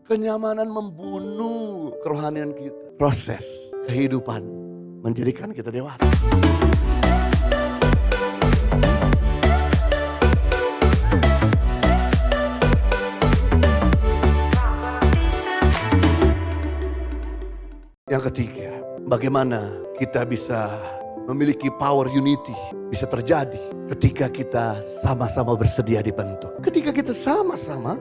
Kenyamanan membunuh kerohanian kita. Proses kehidupan menjadikan kita dewasa. Yang ketiga, bagaimana kita bisa memiliki power unity, bisa terjadi ketika kita sama-sama bersedia dibentuk. Ketika kita sama-sama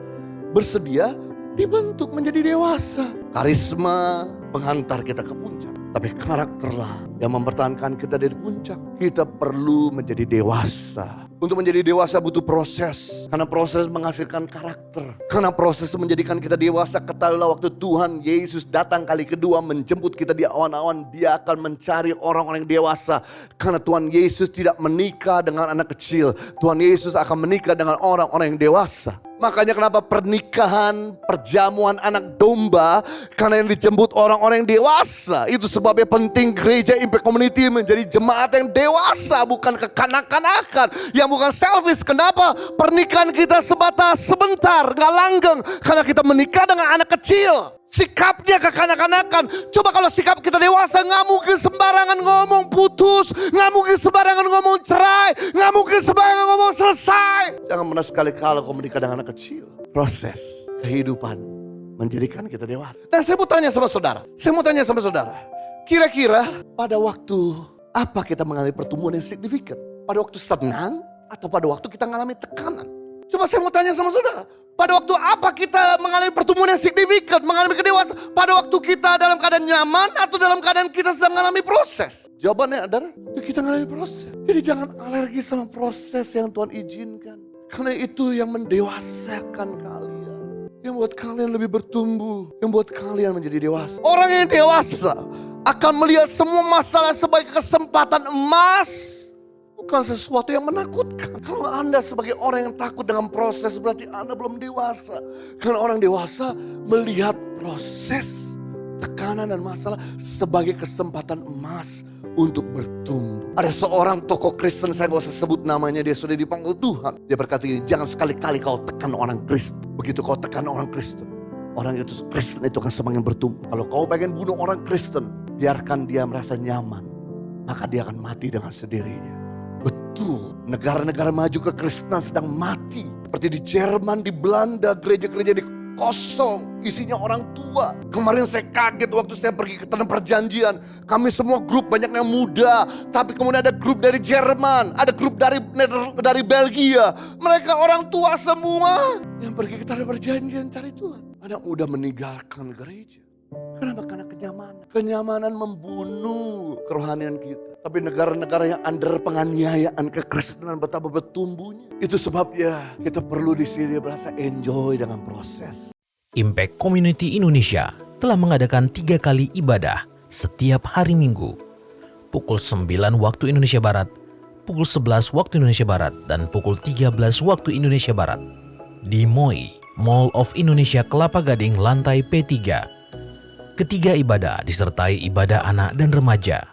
bersedia dibentuk menjadi dewasa. Karisma menghantar kita ke puncak, tapi karakterlah yang mempertahankan kita dari puncak. Kita perlu menjadi dewasa. Untuk menjadi dewasa butuh proses. Karena proses menghasilkan karakter. Karena proses menjadikan kita dewasa. Ketahuilah waktu Tuhan Yesus datang kali kedua menjemput kita di awan-awan, Dia akan mencari orang-orang yang dewasa. Karena Tuhan Yesus tidak menikah dengan anak kecil. Tuhan Yesus akan menikah dengan orang-orang yang dewasa. Makanya kenapa pernikahan, perjamuan anak domba, karena yang dijemput orang-orang yang dewasa. Itu sebabnya penting gereja Impact Community menjadi jemaat yang dewasa, bukan kekanak-kanakan, yang bukan selfish. Kenapa? Pernikahan kita sebatas sebentar, gak langgeng, karena kita menikah dengan anak kecil. Sikapnya kekanak-kanakan. Coba kalau sikap kita dewasa, gak mungkin sembarangan ngomong putus, gak mungkin sembarangan ngomong cerai, gak mungkin sembarangan ngomong selesai. Jangan pernah sekali-kali kau menikah dengan anak kecil. Proses kehidupan menjadikan kita dewasa. Nah, saya mau tanya sama saudara. Kira-kira pada waktu apa kita mengalami pertumbuhan yang signifikan? Pada waktu senang atau pada waktu kita mengalami tekanan? Coba saya mau tanya sama saudara. Pada waktu apa kita mengalami pertumbuhan yang signifikan, mengalami kedewasaan? Pada waktu kita dalam keadaan nyaman atau dalam keadaan kita sedang mengalami proses? Jawabannya adalah kita mengalami proses. Jadi jangan alergi sama proses yang Tuhan izinkan. Karena itu yang mendewasakan kalian. Yang buat kalian lebih bertumbuh. Yang buat kalian menjadi dewasa. Orang yang dewasa akan melihat semua masalah sebagai kesempatan emas. Bukan sesuatu yang menakutkan. Kalau Anda sebagai orang yang takut dengan proses, berarti Anda belum dewasa. Karena orang dewasa melihat proses, tekanan dan masalah sebagai kesempatan emas untuk bertumbuh. Ada seorang tokoh Kristen, saya gak usah sebut namanya, dia sudah dipanggil Tuhan. Dia berkata ini, jangan sekali-kali kau tekan orang Kristen. Begitu kau tekan orang Kristen, orang itu Kristen itu akan semakin bertumbuh. Kalau kau pengen bunuh orang Kristen, biarkan dia merasa nyaman, maka dia akan mati dengan sendirinya. Betul, negara-negara maju kekristenan sedang mati. Seperti di Jerman, di Belanda, gereja-gereja di kosong, isinya orang tua. Kemarin saya kaget waktu saya pergi ke Tanah Perjanjian. Kami semua grup banyak yang muda, tapi kemudian ada grup dari Jerman, ada grup dari Belgia. Mereka orang tua semua yang pergi ke Tanah Perjanjian cari Tuhan. Anak muda meninggalkan gereja. Kenapa? Karena kenyamanan. Kenyamanan membunuh kerohanian kita. Tapi negara-negara yang under penganiayaan kekristenan betapa bertumbuhnya. Itu sebabnya kita perlu di sini berasa enjoy dengan proses. Impact Community Indonesia telah mengadakan 3 kali ibadah setiap hari Minggu. Pukul 9 waktu Indonesia Barat, pukul 11 waktu Indonesia Barat, dan pukul 13 waktu Indonesia Barat. Di MOI, Mall of Indonesia Kelapa Gading, lantai P3. Ketiga ibadah disertai ibadah anak dan remaja.